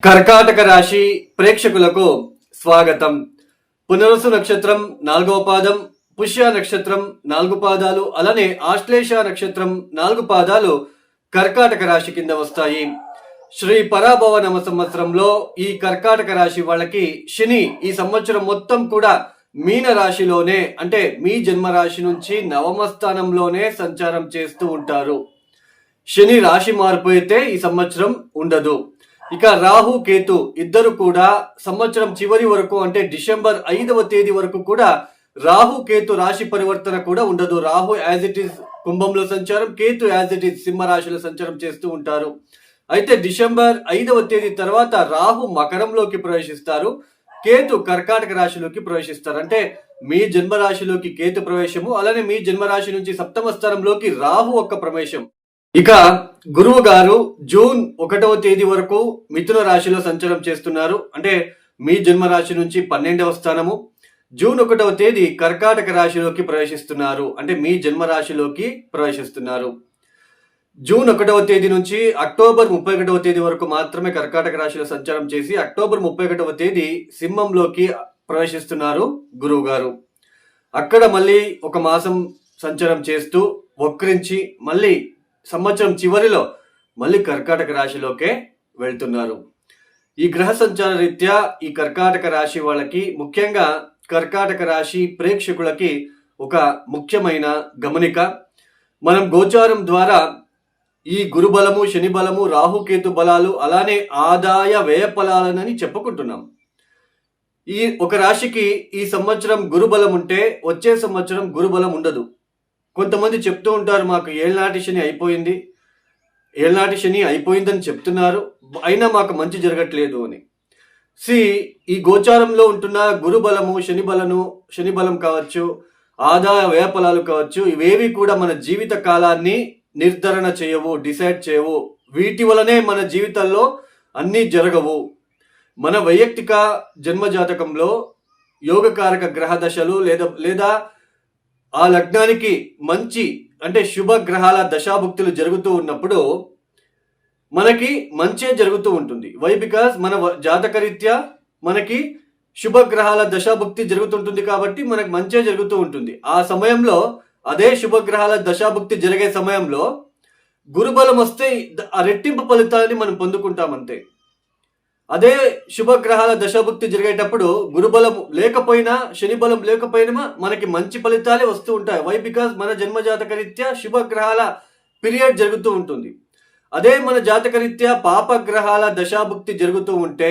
కర్కాటక రాశి ప్రేక్షకులకు స్వాగతం. పునరుసు నక్షత్రం 4వ పాదం, పుష్య నక్షత్రం 4 పాదాలు, అలానే ఆశ్లేష నక్షత్రం 4 పాదాలు కర్కాటక రాశి కింద వస్తాయి. శ్రీ పరాభవ నవ సంవత్సరంలో ఈ కర్కాటక రాశి వాళ్ళకి శని ఈ సంవత్సరం మొత్తం కూడా మీన రాశిలోనే, అంటే మీ జన్మరాశి నుంచి నవమ స్థానంలోనే సంచారం చేస్తూ ఉంటారు. శని రాశి మార్పు అయితే ఈ సంవత్సరం ఉండదు. ఇక రాహు కేతు ఇద్దరు కూడా సంవత్సరం చివరి వరకు, అంటే డిసెంబర్ 5వ తేదీ వరకు కూడా రాహు కేతు రాశి పరివర్తన కూడా ఉండదు. రాహు యాజ్ ఇట్ ఈస్ కుంభంలో సంచారం, కేతు యాజ్ ఇట్ ఈస్ సింహ రాశిలో సంచారం చేస్తూ ఉంటారు. అయితే డిసెంబర్ 5వ తేదీ తర్వాత రాహు మకరంలోకి ప్రవేశిస్తారు, కేతు కర్కాటక రాశిలోకి ప్రవేశిస్తారు. అంటే మీ జన్మరాశిలోకి కేతు ప్రవేశము, అలానే మీ జన్మరాశి నుంచి సప్తమ స్థానంలోకి రాహు ఒక్క ప్రవేశం. ఇక గురువు గారు జూన్ 1వ తేదీ వరకు మిథున రాశిలో సంచారం చేస్తున్నారు. అంటే మీ జన్మరాశి నుంచి 12వ స్థానము. జూన్ 1వ తేదీ కర్కాటక రాశిలోకి ప్రవేశిస్తున్నారు, అంటే మీ జన్మరాశిలోకి ప్రవేశిస్తున్నారు. జూన్ 1వ తేదీ నుంచి అక్టోబర్ 31వ తేదీ వరకు మాత్రమే కర్కాటక రాశిలో సంచారం చేసి అక్టోబర్ 31వ తేదీ సింహంలోకి ప్రవేశిస్తున్నారు గురువు గారు. అక్కడ మళ్ళీ ఒక మాసం సంచారం చేస్తూ వక్రించి మళ్ళీ సంవత్సరం చివరిలో మళ్ళీ కర్కాటక రాశిలోకే వెళ్తున్నారు. ఈ గ్రహ సంచార రీత్యా ఈ కర్కాటక రాశి వాళ్ళకి, ముఖ్యంగా కర్కాటక రాశి ప్రేక్షకులకి ఒక ముఖ్యమైన గమనిక. మనం గోచారం ద్వారా ఈ గురు బలము, శని బలము, రాహుకేతు బలాలు, అలానే ఆదాయ వ్యయ ఫలాలని చెప్పుకుంటున్నాం. ఈ ఒక రాశికి ఈ సంవత్సరం గురుబలం ఉంటే వచ్చే సంవత్సరం గురుబలం ఉండదు. కొంతమంది చెప్తూ ఉంటారు, మాకు ఏళ్ళనాటి శని అయిపోయిందని చెప్తున్నారు, అయినా మాకు మంచి జరగట్లేదు అని. ఈ గోచారంలో ఉంటున్న గురుబలము, శని బలం కావచ్చు, ఆదాయ వ్యయఫలాలు కావచ్చు, ఇవేవి కూడా మన జీవిత కాలాన్ని నిర్ధారణ చేయవు, డిసైడ్ చేయవు. వీటి వలనే మన జీవితాల్లో అన్నీ జరగవు. మన వైయక్తిక జన్మజాతకంలో యోగకారక గ్రహ దశలు లేదా ఆ లగ్నానికి మంచి, అంటే శుభ గ్రహాల దశాభుక్తులు జరుగుతూ ఉన్నప్పుడు మనకి మంచే జరుగుతూ ఉంటుంది. వై? బికాస్ మన జాతకరీత్యా మనకి శుభగ్రహాల దశాభుక్తి జరుగుతుంటుంది కాబట్టి మనకు మంచే జరుగుతూ ఉంటుంది. ఆ సమయంలో అదే శుభగ్రహాల దశాభుక్తి జరిగే సమయంలో గురుబలం వస్తే ఆ రెట్టింపు ఫలితాన్ని మనం పొందుకుంటాం అంతే. అదే శుభగ్రహాల దశాభుక్తి జరిగేటప్పుడు గురుబలం లేకపోయినా, శని బలం లేకపోయినా మనకి మంచి ఫలితాలే వస్తూ ఉంటాయి. వై? బికాస్ మన జన్మజాతకరీత్యా శుభగ్రహాల పీరియడ్ జరుగుతూ ఉంటుంది. అదే మన జాతకరీత్యా పాపగ్రహాల దశాభుక్తి జరుగుతూ ఉంటే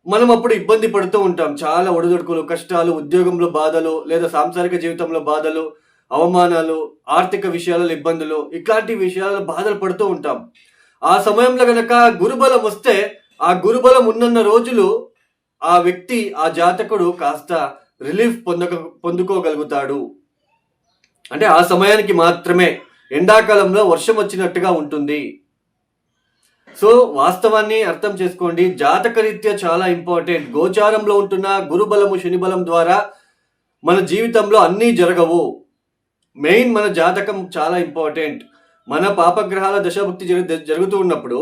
మనం అప్పుడు ఇబ్బంది పడుతూ ఉంటాం. చాలా ఒడిదొడుకులు, కష్టాలు, ఉద్యోగంలో బాధలు, లేదా సాంసారిక జీవితంలో బాధలు, అవమానాలు, ఆర్థిక విషయాలలో ఇబ్బందులు, ఇట్లాంటి విషయాలలో బాధలు పడుతూ ఉంటాం. ఆ సమయంలో గనక గురుబలం వస్తే ఆ గురుబలం ఉన్నన్న రోజులు ఆ వ్యక్తి, ఆ జాతకుడు కాస్త రిలీఫ్ పొందుకోగలుగుతాడు. అంటే ఆ సమయానికి మాత్రమే. ఎండాకాలంలో వర్షం వచ్చినట్టుగా ఉంటుంది. సో వాస్తవాన్ని అర్థం చేసుకోండి. జాతకరీత్యా చాలా ఇంపార్టెంట్. గోచారంలో ఉంటున్న గురుబలము, శనిబలం ద్వారా మన జీవితంలో అన్నీ జరగవు. మెయిన్ మన జాతకం చాలా ఇంపార్టెంట్. మన పాపగ్రహాల దశాభుక్తి జరుగుతూ ఉన్నప్పుడు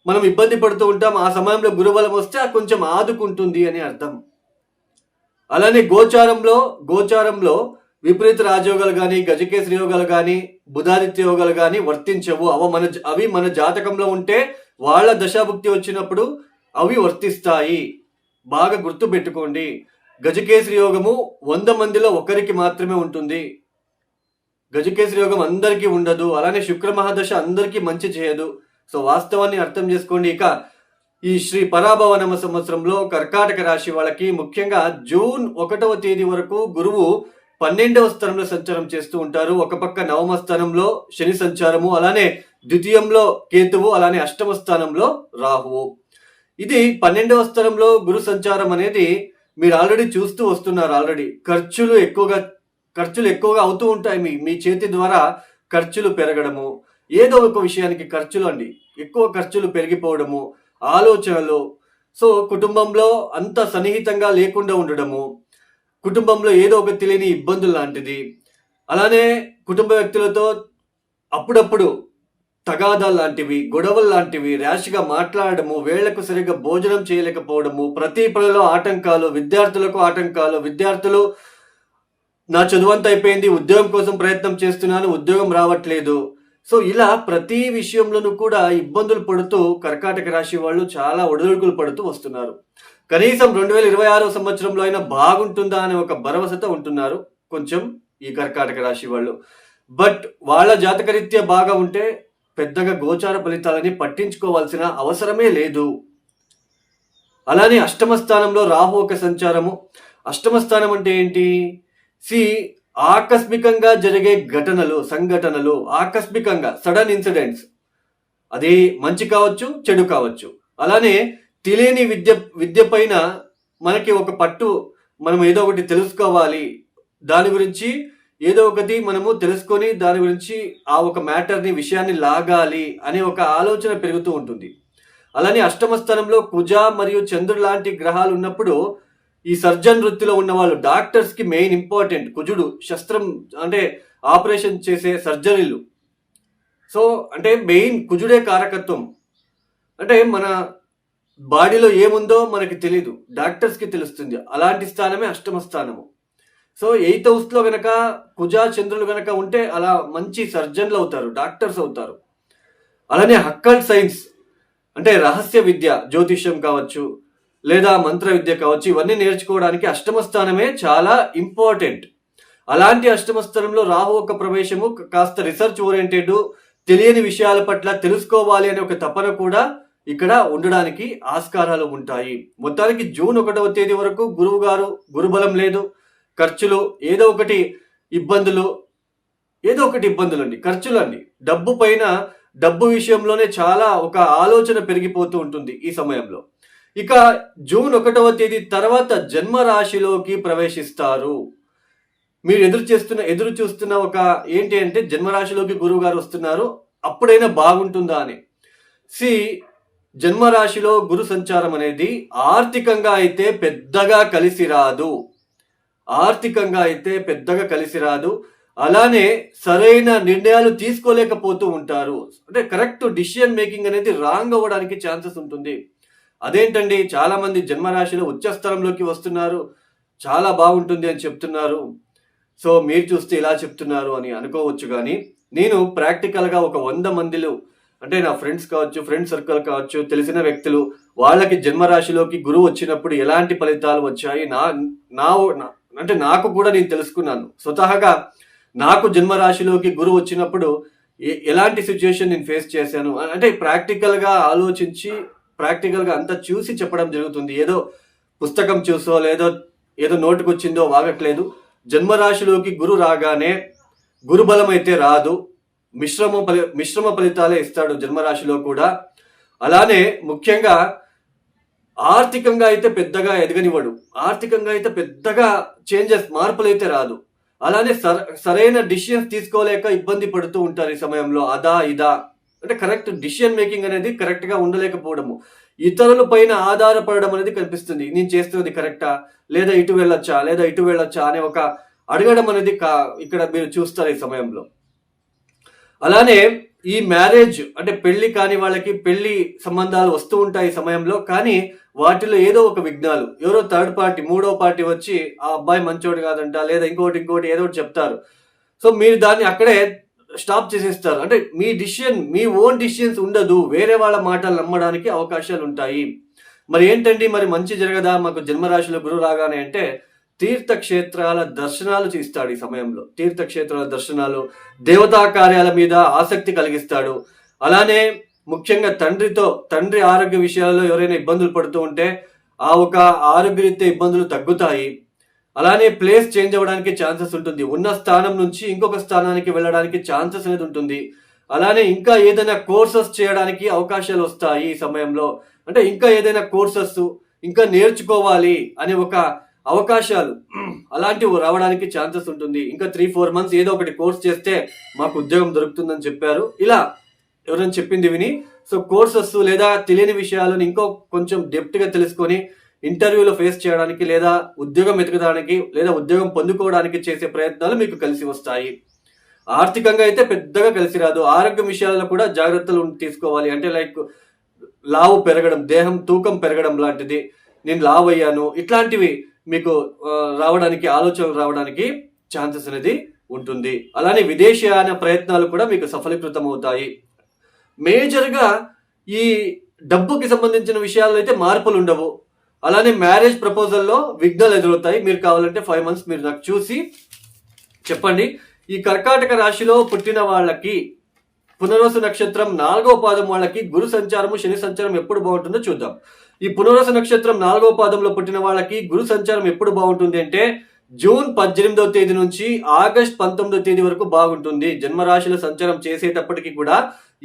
మనం ఇబ్బంది పడుతూ ఉంటాం. ఆ సమయంలో గురుబలం వస్తే కొంచెం ఆదుకుంటుంది అని అర్థం. అలానే గోచారంలో విపరీత రాజయోగాలు కానీ, గజకేసరి యోగాలు కానీ, బుధాదిత్య యోగాలు కానీ వర్తించవు. అవి మన జాతకంలో ఉంటే వాళ్ళ దశాభుక్తి వచ్చినప్పుడు అవి వర్తిస్తాయి. బాగా గుర్తు పెట్టుకోండి. గజకేసరి యోగము 100 మందిలో ఒకరికి మాత్రమే ఉంటుంది. గజకేసరి యోగం అందరికీ ఉండదు. అలానే శుక్ర మహాదశ అందరికీ మంచి చేయదు. సో వాస్తవాన్ని అర్థం చేసుకోండి. ఇక ఈ శ్రీ పరాభవ నవ సంవత్సరంలో కర్కాటక రాశి వాళ్ళకి ముఖ్యంగా జూన్ 1వ తేదీ వరకు గురువు 12వ స్థానంలో సంచారం చేస్తూ ఉంటారు. ఒక పక్క నవమ స్థానంలో శని సంచారము, అలానే ద్వితీయంలో కేతువు, అలానే అష్టమ స్థానంలో రాహువు. ఇది 12వ స్థానంలో గురు సంచారం అనేది మీరు ఆల్రెడీ చూస్తూ వస్తున్నారు. ఖర్చులు ఎక్కువగా అవుతూ ఉంటాయి. మీ చేతి ద్వారా ఖర్చులు పెరగడము, ఏదో ఒక విషయానికి ఖర్చులు ఎక్కువ ఖర్చులు పెరిగిపోవడము, ఆలోచనలు. సో కుటుంబంలో అంత సన్నిహితంగా లేకుండా ఉండడము, కుటుంబంలో ఏదో ఒక తెలియని ఇబ్బందులు లాంటిది. అలానే కుటుంబ వ్యక్తులతో అప్పుడప్పుడు తగాదాలు లాంటివి, గొడవలు లాంటివి, ర్యాష్గా మాట్లాడడము, వేళ్లకు సరిగ్గా భోజనం చేయలేకపోవడము, ప్రతి పనిలో ఆటంకాలు, విద్యార్థులకు ఆటంకాలు, విద్యార్థులు నా చదువంతా అయిపోయింది, ఉద్యోగం కోసం ప్రయత్నం చేస్తున్నాను, ఉద్యోగం రావట్లేదు. సో ఇలా ప్రతి విషయంలోనూ కూడా ఇబ్బందులు పడుతూ కర్కాటక రాశి వాళ్ళు చాలా ఒడిదుడుకులు పడుతూ వస్తున్నారు. కనీసం 2026 సంవత్సరంలో అయినా బాగుంటుందా అనే ఒక భరోసాతో ఉంటున్నారు కొంచెం ఈ కర్కాటక రాశి వాళ్ళు. బట్ వాళ్ళ జాతకరీత్యా బాగా ఉంటే పెద్దగా గోచార ఫలితాలని పట్టించుకోవాల్సిన అవసరమే లేదు. అలానే అష్టమ స్థానంలో రాహు ఒక సంచారము. అష్టమ స్థానం అంటే ఏంటి? ఆకస్మికంగా జరిగే సంఘటనలు ఆకస్మికంగా సడన్ ఇన్సిడెంట్స్, అది మంచి కావచ్చు, చెడు కావచ్చు. అలానే తెలియని విద్య పైన మనకి ఒక పట్టు, మనం ఏదో ఒకటి తెలుసుకోవాలి, దాని గురించి ఏదో ఒకటి మనము తెలుసుకొని దాని గురించి ఆ ఒక విషయాన్ని లాగాలి అనే ఒక ఆలోచన పెరుగుతూ ఉంటుంది. అలానే అష్టమ స్థానంలో కుజ మరియు చంద్రుడు లాంటి గ్రహాలు ఉన్నప్పుడు ఈ సర్జన్ వృత్తిలో ఉన్న వాళ్ళు, డాక్టర్స్ కి మెయిన్ ఇంపార్టెంట్ కుజుడు. శస్త్రం అంటే ఆపరేషన్ చేసే సర్జరీలు. సో అంటే మెయిన్ కుజుడే కారకత్వం. అంటే మన బాడీలో ఏముందో మనకి తెలీదు, డాక్టర్స్ కి తెలుస్తుంది. అలాంటి స్థానమే అష్టమ స్థానము. సో 8th house లో గనక కుజ చంద్రులు గనక ఉంటే అలా మంచి సర్జన్లు అవుతారు, డాక్టర్స్ అవుతారు. అలానే అక్కల్ట్ సైన్స్ అంటే రహస్య విద్య, జ్యోతిష్యం కావచ్చు లేదా మంత్ర విద్య కావచ్చు, ఇవన్నీ నేర్చుకోవడానికి అష్టమ స్థానమే చాలా ఇంపార్టెంట్. అలాంటి అష్టమ స్థానంలో రాహు ఒక ప్రవేశము కాస్త రిసర్చ్ ఓరియంటెడ్, తెలియని విషయాల పట్ల తెలుసుకోవాలి అనే ఒక తపన కూడా ఇక్కడ ఉండడానికి ఆస్కారాలు ఉంటాయి. మొత్తానికి జూన్ 1వ తేదీ వరకు గురువు గారు గురుబలం లేదు, ఖర్చులు ఏదో ఒకటి ఇబ్బందులు అండి, ఖర్చులు అండి. డబ్బు విషయంలోనే చాలా ఒక ఆలోచన పెరిగిపోతూ ఉంటుంది ఈ సమయంలో. ఇక జూన్ 1వ తేదీ తర్వాత జన్మ రాశిలోకి ప్రవేశిస్తారు. మీరు ఎదురు చూస్తున్న ఒక ఏంటి అంటే జన్మరాశిలోకి గురువు గారు వస్తున్నారు, అప్పుడైనా బాగుంటుందా అని. జన్మరాశిలో గురు సంచారం అనేది ఆర్థికంగా అయితే పెద్దగా కలిసి రాదు. అలానే సరైన నిర్ణయాలు తీసుకోలేకపోతూ ఉంటారు. అంటే కరెక్ట్ డిసిషన్ మేకింగ్ అనేది రాంగ్ అవ్వడానికి ఛాన్సెస్ ఉంటుంది. అదేంటండి, చాలా మంది జన్మరాశిలో ఉచ్చస్థలంలోకి వస్తున్నారు, చాలా బాగుంటుంది అని చెప్తున్నారు. సో మీరు చూస్తే ఇలా చెప్తున్నారు అని అనుకోవచ్చు. కానీ నేను ప్రాక్టికల్గా ఒక 100 మందిలో, అంటే నా ఫ్రెండ్స్ కావచ్చు, ఫ్రెండ్ సర్కిల్ కావచ్చు, తెలిసిన వ్యక్తులు, వాళ్ళకి జన్మరాశిలోకి గురువు వచ్చినప్పుడు ఎలాంటి ఫలితాలు వచ్చాయి అంటే నాకు కూడా నేను తెలుసుకున్నాను. స్వతహాగా నాకు జన్మరాశిలోకి గురువు వచ్చినప్పుడు ఎలాంటి సిచ్యుయేషన్ నేను ఫేస్ చేశాను అంటే ప్రాక్టికల్గా ఆలోచించి ప్రాక్టికల్గా అంతా చూసి చెప్పడం జరుగుతుంది. ఏదో పుస్తకం చూసో ఏదో నోటుకు వచ్చిందో వాగట్లేదు. జన్మరాశిలోకి గురు రాగానే గురుబలం అయితే రాదు, మిశ్రమ ఫలితాలే ఇస్తాడు జన్మరాశిలో కూడా. అలానే ముఖ్యంగా ఆర్థికంగా అయితే పెద్దగా ఎదగనివ్వడు, ఆర్థికంగా అయితే పెద్దగా మార్పులు అయితే రాదు. అలానే సరైన డిసిషన్స్ తీసుకోలేక ఇబ్బంది పడుతూ ఉంటారు ఈ సమయంలో. అంటే కరెక్ట్ డిసిషన్ మేకింగ్ అనేది కరెక్ట్ గా ఉండలేకపోవడము, ఇతరుల పైన ఆధారపడడం అనేది కనిపిస్తుంది. నేను చేస్తున్నది కరెక్టా, లేదా ఇటు వెళ్ళొచ్చా అనే ఒక అడగడం అనేది ఇక్కడ మీరు చూస్తారు ఈ సమయంలో. అలానే ఈ మ్యారేజ్ అంటే పెళ్లి కాని వాళ్ళకి పెళ్లి సంబంధాలు వస్తూ ఉంటాయి ఈ సమయంలో. కానీ వాటిలో ఏదో ఒక విఘ్నాలు, ఎవరో థర్డ్ పార్టీ, మూడో పార్టీ వచ్చి ఆ అబ్బాయి మంచోడు కాదంట, లేదా ఇంకోటి ఏదో ఒకటి చెప్తారు. సో మీరు దాన్ని అక్కడే స్టాప్ చేసేస్తారు. అంటే మీ ఓన్ డిసిషన్స్ ఉండదు, వేరే వాళ్ళ మాటలు నమ్మడానికి అవకాశాలు ఉంటాయి. మరి ఏంటండి, మరి మంచి జరగదా మాకు జన్మరాశిలో గురువు రాగానే అంటే తీర్థక్షేత్రాల దర్శనాలు చేస్తాడు ఈ సమయంలో. తీర్థక్షేత్రాల దర్శనాలు, దేవతా కార్యాల మీద ఆసక్తి కలిగిస్తాడు. అలానే ముఖ్యంగా తండ్రి ఆరోగ్య విషయాల్లో ఎవరైనా ఇబ్బందులు పడుతూ ఉంటే ఆ ఒక ఆరోగ్యరీత్యా ఇబ్బందులు తగ్గుతాయి. అలానే ప్లేస్ చేంజ్ అవ్వడానికి ఛాన్సెస్ ఉంటుంది, ఉన్న స్థానం నుంచి ఇంకొక స్థానానికి వెళ్ళడానికి ఛాన్సెస్ అనేది ఉంటుంది. అలానే ఇంకా ఏదైనా కోర్సెస్ చేయడానికి అవకాశాలు వస్తాయి ఈ సమయంలో. అంటే ఇంకా ఏదైనా కోర్సెస్ ఇంకా నేర్చుకోవాలి అనే ఒక అవకాశాలు అలాంటివి రావడానికి ఛాన్సెస్ ఉంటుంది. ఇంకా 3-4 months ఏదో ఒకటి కోర్స్ చేస్తే మాకు ఉద్యోగం దొరుకుతుందని చెప్పారు. ఇలా ఎవరైనా చెప్పింది విని సో కోర్సెస్ లేదా తెలియని విషయాలను ఇంకో కొంచెం డెప్త్ గా తెలుసుకొని ఇంటర్వ్యూలో ఫేస్ చేయడానికి, లేదా ఉద్యోగం ఎతకడానికి, లేదా ఉద్యోగం పొందుకోవడానికి చేసే ప్రయత్నాలు మీకు కలిసి వస్తాయి. ఆర్థికంగా అయితే పెద్దగా కలిసి రాదు. ఆరోగ్య విషయాలలో కూడా జాగ్రత్తలు తీసుకోవాలి. అంటే లైక్ లావు పెరగడం, దేహం తూకం పెరగడం లాంటిది, నేను లావు అయ్యాను, ఇట్లాంటివి మీకు రావడానికి, ఆలోచనలు రావడానికి ఛాన్సెస్ అనేది ఉంటుంది. అలానే విదేశీయాన ప్రయత్నాలు కూడా మీకు సఫలీకృతం అవుతాయి. మేజర్గా ఈ డబ్బుకి సంబంధించిన విషయాల్లో అయితే మార్పులు ఉండవు. అలానే మ్యారేజ్ ప్రపోజల్లో విఘ్నాలు ఎదురవుతాయి. మీరు కావాలంటే 5 months మీరు నాకు చూసి చెప్పండి. ఈ కర్కాటక రాశిలో పుట్టిన వాళ్ళకి పునర్వసు నక్షత్రం 4వ పాదం వాళ్ళకి గురు సంచారము, శని సంచారం ఎప్పుడు బాగుంటుందో చూద్దాం. ఈ పునర్వసు నక్షత్రం 4వ పాదంలో పుట్టిన వాళ్ళకి గురు సంచారం ఎప్పుడు బాగుంటుంది అంటే జూన్ 18వ తేదీ నుంచి ఆగస్ట్ 19వ తేదీ వరకు బాగుంటుంది. జన్మరాశిలో సంచారం చేసేటప్పటికి కూడా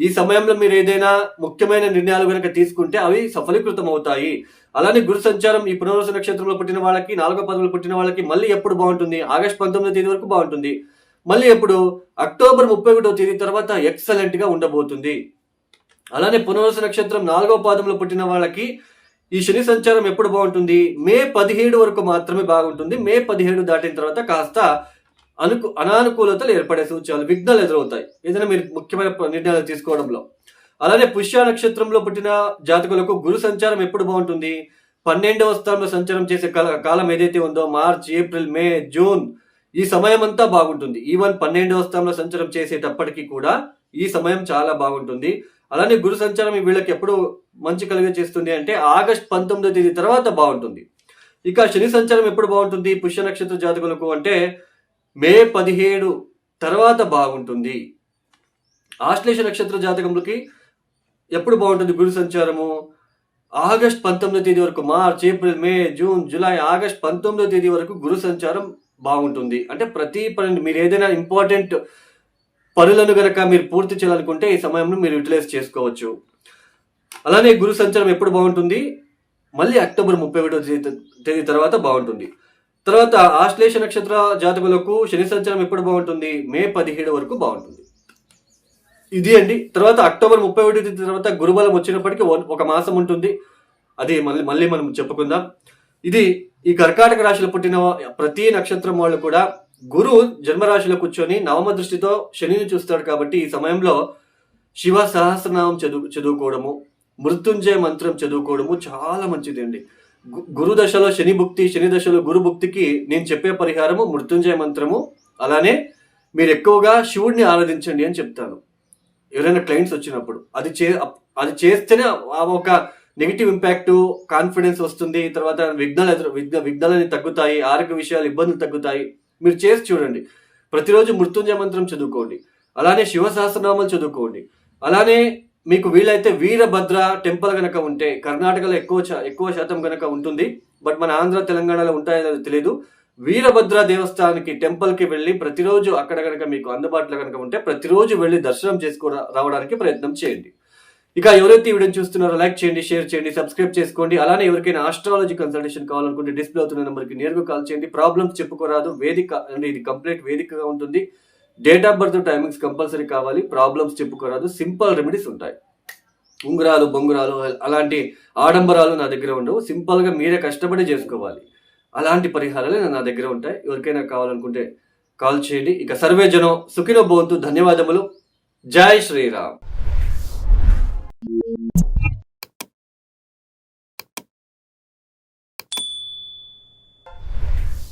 ఈ సమయంలో మీరు ఏదైనా ముఖ్యమైన నిర్ణయాలు కనుక తీసుకుంటే అవి సఫలీకృతం అవుతాయి. అలానే గురు సంచారం ఈ పునర్వసు నక్షత్రంలో పుట్టిన వాళ్ళకి, 4వ పాదంలో పుట్టిన వాళ్ళకి మళ్ళీ ఎప్పుడు బాగుంటుంది? ఆగస్ట్ 19వ తేదీ వరకు బాగుంటుంది. మళ్ళీ ఎప్పుడు? అక్టోబర్ 31వ తేదీ తర్వాత ఎక్సలెంట్ గా ఉండబోతుంది. అలానే పునర్వసు నక్షత్రం 4వ పాదంలో పుట్టిన వాళ్ళకి ఈ శని సంచారం ఎప్పుడు బాగుంటుంది? మే 17 వరకు మాత్రమే బాగుంటుంది. మే 17 దాటిన తర్వాత కాస్త అనానుకూలతలు ఏర్పడే సూచనలు, విఘ్నాలు ఎదురవుతాయి ఏదైనా మీరు ముఖ్యమైన నిర్ణయాలు తీసుకోవడంలో. అలానే పుష్య నక్షత్రంలో పుట్టిన జాతకులకు గురు సంచారం ఎప్పుడు బాగుంటుంది? 12వ స్థానంలో సంచారం చేసే కాలం ఏదైతే ఉందో మార్చ్, ఏప్రిల్, మే, జూన్, ఈ సమయం అంతా బాగుంటుంది. ఈవెన్ 12వ స్థానంలో సంచారం చేసేటప్పటికీ కూడా ఈ సమయం చాలా బాగుంటుంది. అలానే గురు సంచారం వీళ్ళకి ఎప్పుడు మంచి కలిగే చేస్తుంది అంటే ఆగస్ట్ 19వ తేదీ తర్వాత బాగుంటుంది. ఇక శని సంచారం ఎప్పుడు బాగుంటుంది పుష్య నక్షత్ర జాతకులకు అంటే మే 17 తర్వాత బాగుంటుంది. ఆశ్లేష నక్షత్ర జాతకములకి ఎప్పుడు బాగుంటుంది గురు సంచారము? ఆగస్ట్ 19వ తేదీ వరకు, మార్చ్, ఏప్రిల్, మే, జూన్, జూలై, ఆగస్ట్ 19వ తేదీ వరకు గురు సంచారం బాగుంటుంది. అంటే ప్రతి పని మీరు ఏదైనా ఇంపార్టెంట్ పనులను గనక మీరు పూర్తి చేయాలనుకుంటే ఈ సమయంలో మీరు యూటిలైజ్ చేసుకోవచ్చు. అలానే గురు సంచారం ఎప్పుడు బాగుంటుంది? మళ్ళీ అక్టోబర్ 31వ తేదీ తర్వాత బాగుంటుంది. తర్వాత ఆశ్లేష నక్షత్ర జాతకులకు శని సంచారం ఎప్పుడు బాగుంటుంది? మే 17 వరకు బాగుంటుంది. ఇది అండి. తర్వాత అక్టోబర్ 31 తేదీ తర్వాత గురుబలం వచ్చినప్పటికీ 1 మాసం ఉంటుంది. అది మళ్ళీ మనం చెప్పుకుందాం. ఇది ఈ కర్కాటక రాశిలో పుట్టిన ప్రతి నక్షత్రం వాళ్ళు కూడా గురు జన్మరాశిలో కూర్చొని నవమ దృష్టితో శనిని చూస్తాడు కాబట్టి ఈ సమయంలో శివ సహస్రనామం చదువుకోవడము, మృత్యుంజయ మంత్రం చదువుకోవడము చాలా మంచిది అండి. గురు దశలో శని భుక్తి, శని దశలో గురు భుక్తికి నేను చెప్పే పరిహారము మృత్యుంజయ మంత్రము. అలానే మీరు ఎక్కువగా శివుడిని ఆరాధించండి అని చెప్తాను ఎవరైనా క్లయింట్స్ వచ్చినప్పుడు. అది చేస్తేనే ఒక నెగిటివ్ ఇంపాక్ట్, కాన్ఫిడెన్స్ వస్తుంది. తర్వాత విఘ్నాలని తగ్గుతాయి, ఆరోగ్య విషయాలు ఇబ్బందులు తగ్గుతాయి. మీరు చేసి చూడండి. ప్రతిరోజు మృత్యుంజయ మంత్రం చదువుకోండి, అలానే శివ సహస్రనామాలు చదువుకోండి. అలానే మీకు వీలైతే వీరభద్ర టెంపుల్ కనుక ఉంటే, కర్ణాటకలో ఎక్కువ శాతం కనుక ఉంటుంది, బట్ మన ఆంధ్ర తెలంగాణలో ఉంటాయో తెలియదు. వీరభద్ర దేవస్థానానికి టెంపుల్కి వెళ్ళి ప్రతిరోజు అక్కడ కనుక మీకు అందుబాటులో కనుక ఉంటే ప్రతిరోజు వెళ్ళి దర్శనం రావడానికి ప్రయత్నం చేయండి. ఇక ఎవరైతే ఈ వీడియో చూస్తున్నారో లైక్ చేయండి, షేర్ చేయండి, సబ్స్క్రైబ్ చేసుకోండి. అలానే ఎవరికైనా ఆస్ట్రాలజీ కన్సల్టేషన్ కావాలనుకుంటే డిస్ప్లే అవుతున్న నెంబర్కి నేరుగా కాల్ చేయండి. ప్రాబ్లమ్స్ చెప్పుకోరాదు, వేదిక అంటే ఇది కంప్లీట్ వేదికగా ఉంటుంది. Date of birth, timings compulsory కావాలి. ప్రాబ్లమ్స్ చెప్పుకోరాదు, సింపుల్ రెమెడీస్ ఉంటాయి. ఉంగరాలు, బొంగురాలు అలాంటి ఆడంబరాలు నా దగ్గర ఉండవు. సింపుల్గా మీరే కష్టపడి చేసుకోవాలి. అలాంటి పరిహారాలు నా దగ్గర ఉంటాయి. ఎవరికైనా కావాలనుకుంటే కాల్ చేయండి. ఇక సర్వే జనం సుఖినో భవంతు. ధన్యవాదములు. జై శ్రీరామ్.